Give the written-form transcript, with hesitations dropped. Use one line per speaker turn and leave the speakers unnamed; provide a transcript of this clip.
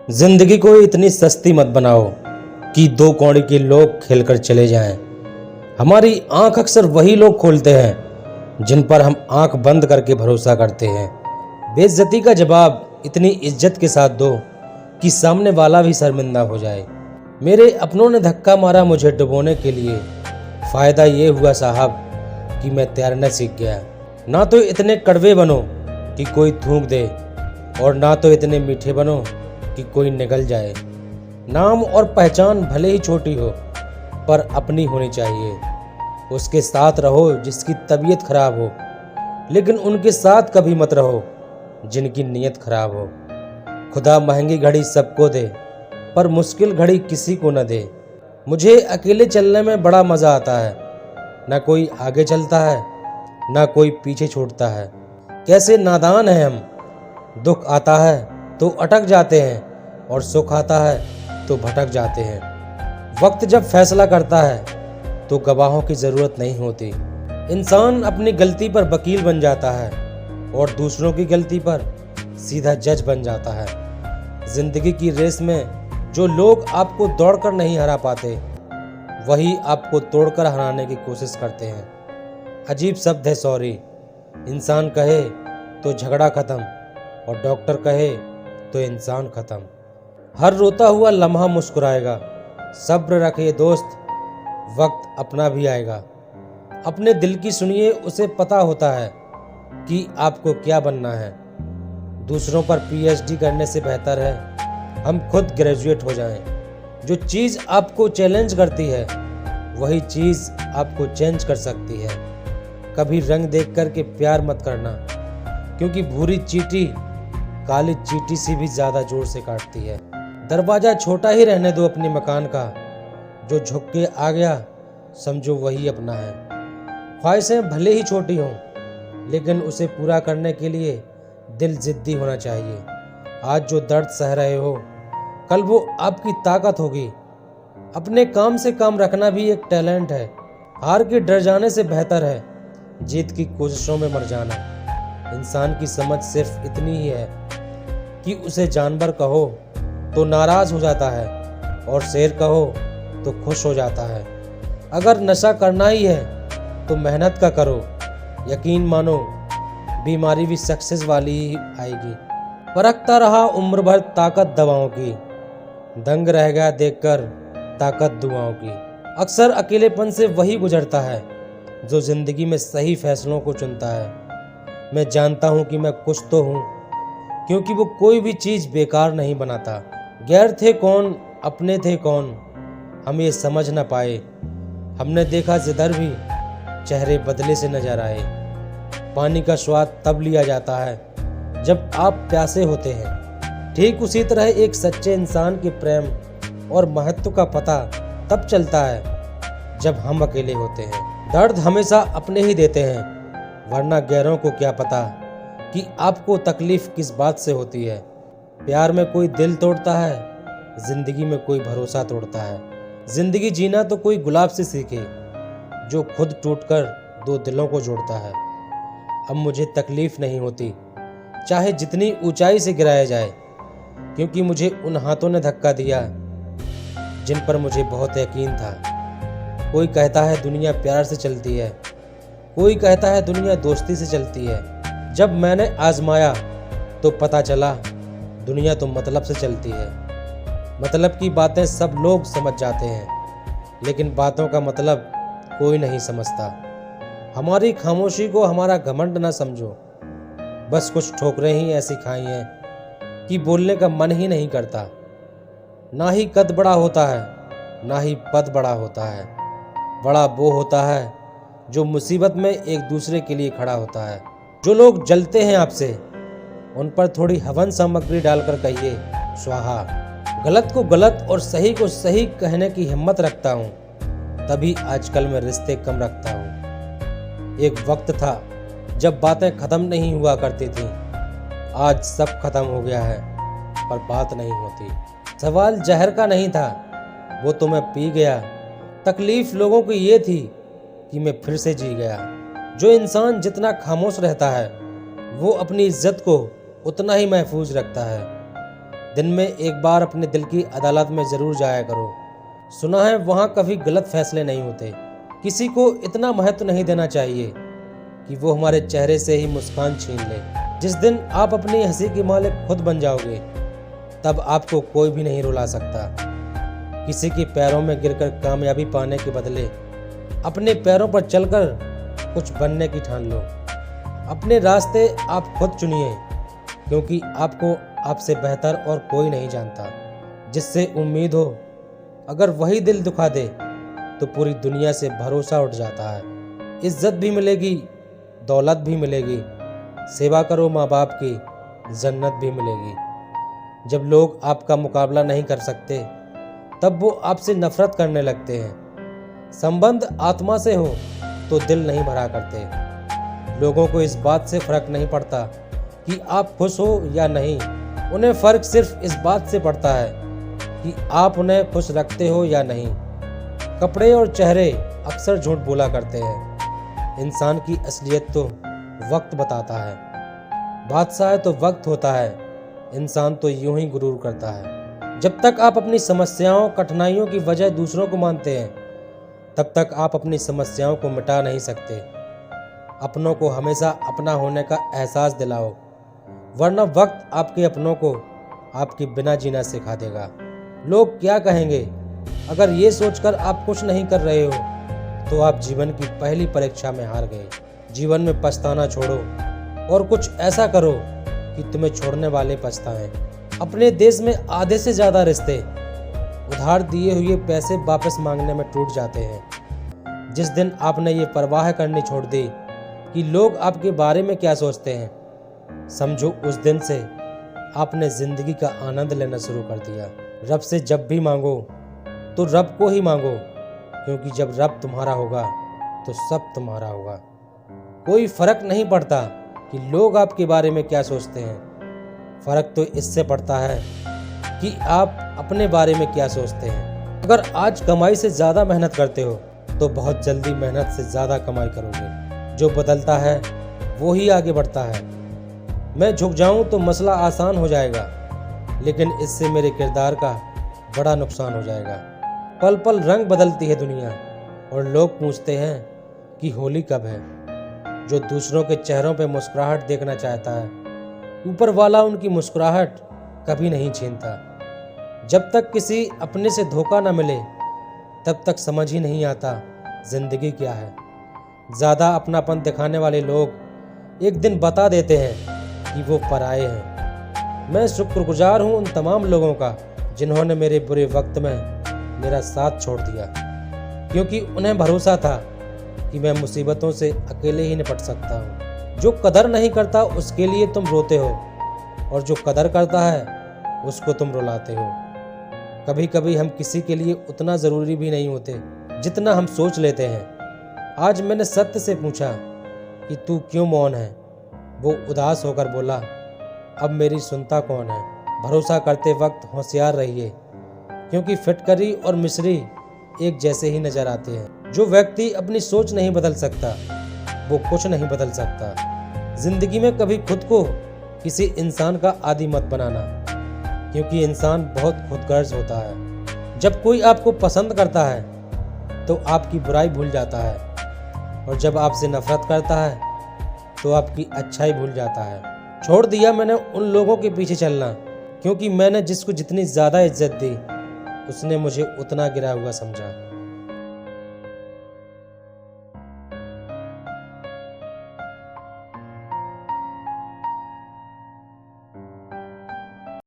जिंदगी को इतनी सस्ती मत बनाओ कि दो कौड़ी के लोग खेलकर चले जाएं। हमारी आंख अक्सर वही लोग खोलते हैं जिन पर हम आंख बंद करके भरोसा करते हैं। बेइज्जती का जवाब इतनी इज्जत के साथ दो कि सामने वाला भी शर्मिंदा हो जाए। मेरे अपनों ने धक्का मारा मुझे डुबोने के लिए, फ़ायदा ये हुआ साहब कि मैं तैरना सीख गया। ना तो इतने कड़वे बनो कि कोई थूक दे, और ना तो इतने मीठे बनो कि कोई निगल जाए। नाम और पहचान भले ही छोटी हो पर अपनी होनी चाहिए। उसके साथ रहो जिसकी तबीयत खराब हो, लेकिन उनके साथ कभी मत रहो जिनकी नीयत खराब हो। खुदा महंगी घड़ी सबको दे पर मुश्किल घड़ी किसी को न दे। मुझे अकेले चलने में बड़ा मज़ा आता है। ना कोई आगे चलता है ना कोई पीछे छोड़ता है। कैसे नादान हैं हम। दुख आता है तो अटक जाते हैं और सुख आता है तो भटक जाते हैं। वक्त जब फैसला करता है तो गवाहों की ज़रूरत नहीं होती। इंसान अपनी गलती पर वकील बन जाता है और दूसरों की गलती पर सीधा जज बन जाता है। जिंदगी की रेस में जो लोग आपको दौड़कर नहीं हरा पाते, वही आपको तोड़कर हराने की कोशिश करते हैं। अजीब शब्द है सॉरी। इंसान कहे तो झगड़ा ख़त्म और डॉक्टर कहे तो इंसान ख़त्म। हर रोता हुआ लम्हा मुस्कुराएगा। सब्र रखिए दोस्त, वक्त अपना भी आएगा। अपने दिल की सुनिए, उसे पता होता है कि आपको क्या बनना है। दूसरों पर पीएचडी करने से बेहतर है हम खुद ग्रेजुएट हो जाएं। जो चीज़ आपको चैलेंज करती है वही चीज़ आपको चेंज कर सकती है। कभी रंग देख कर के प्यार मत करना, क्योंकि भूरी चींटी काली चींटी से भी ज़्यादा जोर से काटती है। दरवाज़ा छोटा ही रहने दो अपने मकान का, जो झुक के आ गया समझो वही अपना है। ख्वाहिशें भले ही छोटी हों, लेकिन उसे पूरा करने के लिए दिल जिद्दी होना चाहिए। आज जो दर्द सह रहे हो, कल वो आपकी ताकत होगी। अपने काम से काम रखना भी एक टैलेंट है। हार के डर जाने से बेहतर है जीत की कोशिशों में मर जाना। इंसान की समझ सिर्फ इतनी ही है कि उसे जानवर कहो तो नाराज हो जाता है और शेर कहो तो खुश हो जाता है। अगर नशा करना ही है तो मेहनत का करो। यकीन मानो बीमारी भी सक्सेस वाली ही आएगी। परखता रहा उम्र भर ताकत दवाओं की, दंग रह गया देखकर ताकत दुआओं की। अक्सर अकेलेपन से वही गुजरता है जो जिंदगी में सही फैसलों को चुनता है। मैं जानता हूँ कि मैं कुछ तो हूँ, क्योंकि वो कोई भी चीज़ बेकार नहीं बनाता। गैर थे कौन अपने थे कौन, हम ये समझ न पाए। हमने देखा जिधर भी चेहरे बदले से नजर आए। पानी का स्वाद तब लिया जाता है जब आप प्यासे होते हैं। ठीक उसी तरह एक सच्चे इंसान के प्रेम और महत्व का पता तब चलता है जब हम अकेले होते हैं। दर्द हमेशा अपने ही देते हैं, वरना गैरों को क्या पता कि आपको तकलीफ किस बात से होती है। प्यार में कोई दिल तोड़ता है, जिंदगी में कोई भरोसा तोड़ता है। जिंदगी जीना तो कोई गुलाब से सीखे जो खुद टूटकर दो दिलों को जोड़ता है। अब मुझे तकलीफ नहीं होती चाहे जितनी ऊंचाई से गिराया जाए, क्योंकि मुझे उन हाथों ने धक्का दिया जिन पर मुझे बहुत यकीन था। कोई कहता है दुनिया प्यार से चलती है, कोई कहता है दुनिया दोस्ती से चलती है। जब मैंने आजमाया तो पता चला दुनिया तो मतलब से चलती है। मतलब की बातें सब लोग समझ जाते हैं, लेकिन बातों का मतलब कोई नहीं समझता। हमारी खामोशी को हमारा घमंड ना समझो। बस कुछ ठोकरें ही ऐसी खाई हैं कि बोलने का मन ही नहीं करता। ना ही कद बड़ा होता है ना ही पद बड़ा होता है। बड़ा वो होता है जो मुसीबत में एक दूसरे के लिए खड़ा होता है। जो लोग जलते हैं आपसे, उन पर थोड़ी हवन सामग्री डालकर कहिए स्वाहा। गलत को गलत और सही को सही कहने की हिम्मत रखता हूँ, तभी आजकल मैं रिश्ते कम रखता हूँ। एक वक्त था जब बातें खत्म नहीं हुआ करती थी, आज सब खत्म हो गया है पर बात नहीं होती। सवाल जहर का नहीं था, वो तो मैं पी गया। तकलीफ लोगों की ये थी कि मैं फिर से जी गया। जो इंसान जितना खामोश रहता है वो अपनी इज्जत को उतना ही महफूज रखता है। दिन में एक बार अपने दिल की अदालत में ज़रूर जाया करो। सुना है वहाँ कभी गलत फैसले नहीं होते। किसी को इतना महत्व नहीं देना चाहिए कि वो हमारे चेहरे से ही मुस्कान छीन ले। जिस दिन आप अपनी हंसी के मालिक खुद बन जाओगे, तब आपको कोई भी नहीं रुला सकता। किसी के पैरों में गिरकर कामयाबी पाने के बदले अपने पैरों पर चलकर कुछ बनने की ठान लो। अपने रास्ते आप खुद चुनिए, क्योंकि आपको आपसे बेहतर और कोई नहीं जानता। जिससे उम्मीद हो, अगर वही दिल दुखा दे तो पूरी दुनिया से भरोसा उठ जाता है। इज्जत भी मिलेगी, दौलत भी मिलेगी, सेवा करो माँ बाप की, जन्नत भी मिलेगी। जब लोग आपका मुकाबला नहीं कर सकते, तब वो आपसे नफरत करने लगते हैं। संबंध आत्मा से हो तो दिल नहीं भरा करते। लोगों को इस बात से फर्क नहीं पड़ता कि आप खुश हो या नहीं। उन्हें फर्क सिर्फ इस बात से पड़ता है कि आप उन्हें खुश रखते हो या नहीं। कपड़े और चेहरे अक्सर झूठ बोला करते हैं। इंसान की असलियत तो वक्त बताता है। बादशाह तो वक्त होता है, इंसान तो यूं ही गुरूर करता है। जब तक आप अपनी समस्याओं कठिनाइयों की वजह दूसरों को मानते हैं, तब तक आप अपनी समस्याओं को मिटा नहीं सकते। अपनों को हमेशा अपना होने का एहसास दिलाओ, वरना वक्त आपके अपनों को आपके बिना जीना सिखा देगा। लोग क्या कहेंगे, अगर ये सोचकर आप कुछ नहीं कर रहे हो तो आप जीवन की पहली परीक्षा में हार गए। जीवन में पछताना छोड़ो और कुछ ऐसा करो कि तुम्हें छोड़ने वाले पछताएं। अपने देश में आधे से ज़्यादा रिश्ते उधार दिए हुए पैसे वापस मांगने में टूट जाते हैं। जिस दिन आपने ये परवाह करनी छोड़ दी कि लोग आपके बारे में क्या सोचते हैं, समझो उस दिन से आपने ज़िंदगी का आनंद लेना शुरू कर दिया। रब से जब भी मांगो तो रब को ही मांगो, क्योंकि जब रब तुम्हारा होगा तो सब तुम्हारा होगा। कोई फर्क नहीं पड़ता कि लोग आपके बारे में क्या सोचते हैं, फ़र्क तो इससे पड़ता है कि आप अपने बारे में क्या सोचते हैं। अगर आज कमाई से ज़्यादा मेहनत करते हो तो बहुत जल्दी मेहनत से ज़्यादा कमाई करोगे। जो बदलता है वो ही आगे बढ़ता है। मैं झुक जाऊं तो मसला आसान हो जाएगा, लेकिन इससे मेरे किरदार का बड़ा नुकसान हो जाएगा। पल पल रंग बदलती है दुनिया और लोग पूछते हैं कि होली कब है। जो दूसरों के चेहरों पे मुस्कुराहट देखना चाहता है, ऊपर वाला उनकी मुस्कुराहट कभी नहीं छीनता। जब तक किसी अपने से धोखा न मिले, तब तक समझ ही नहीं आता जिंदगी क्या है। ज़्यादा अपनापन दिखाने वाले लोग एक दिन बता देते हैं कि वो पराए हैं। मैं शुक्रगुजार हूँ उन तमाम लोगों का जिन्होंने मेरे बुरे वक्त में मेरा साथ छोड़ दिया, क्योंकि उन्हें भरोसा था कि मैं मुसीबतों से अकेले ही निपट सकता हूँ। जो कदर नहीं करता उसके लिए तुम रोते हो, और जो कदर करता है उसको तुम रुलाते हो। कभी कभी हम किसी के लिए उतना ज़रूरी भी नहीं होते जितना हम सोच लेते हैं। आज मैंने सत्य से पूछा कि तू क्यों मौन है। वो उदास होकर बोला, अब मेरी सुनता कौन है। भरोसा करते वक्त होशियार रहिए, क्योंकि फिटकरी और मिस्री एक जैसे ही नजर आते हैं। जो व्यक्ति अपनी सोच नहीं बदल सकता, वो कुछ नहीं बदल सकता। जिंदगी में कभी खुद को किसी इंसान का आदी मत बनाना, क्योंकि इंसान बहुत खुदगर्ज होता है। जब कोई आपको पसंद करता है तो आपकी बुराई भूल जाता है, और जब आपसे नफरत करता है तो आपकी अच्छाई भूल जाता है। छोड़ दिया मैंने उन लोगों के पीछे चलना, क्योंकि मैंने जिसको जितनी ज़्यादा इज्जत दी उसने मुझे उतना गिरा हुआ समझा।